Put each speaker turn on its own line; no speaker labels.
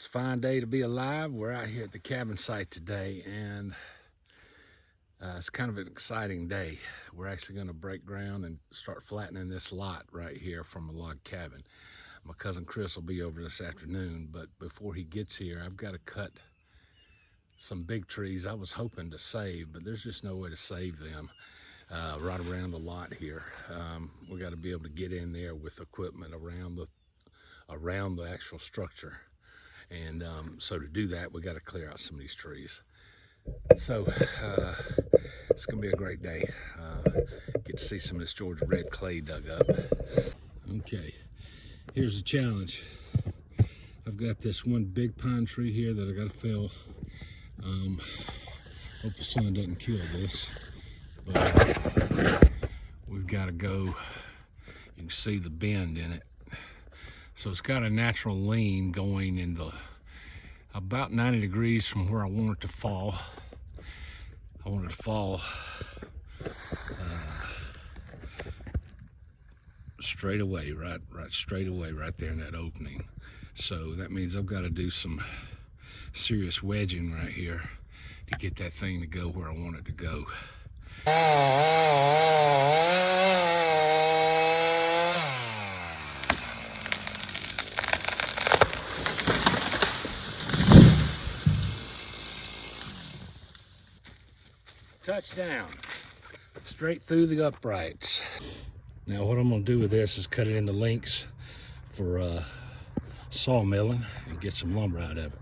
It's a fine day to be alive. We're out here at the cabin site today, and it's kind of an exciting day. We're actually going to break ground and start flattening this lot right here from a log cabin. My cousin Chris will be over this afternoon, but before he gets here, I've got to cut some big trees I was hoping to save, but there's just no way to save them right around the lot here. We got to be able to get in there with equipment around the actual structure. And so to do that, we got to clear out some of these trees. So it's gonna be a great day. Get to see some of this Georgia red clay dug up. Okay, here's the challenge. I've got this one big pine tree here that I gotta fell. Hope the sun doesn't kill this, but we've got to go. You can see the bend in it. So it's got a natural lean going in about 90 degrees from where I want it to fall. I want it to fall straight away, right straight away, right there in that opening. So that means I've got to do some serious wedging right here to get that thing to go where I want it to go. Touchdown, straight through the uprights. Now what I'm gonna do with this is cut it into lengths for sawmilling and get some lumber out of it.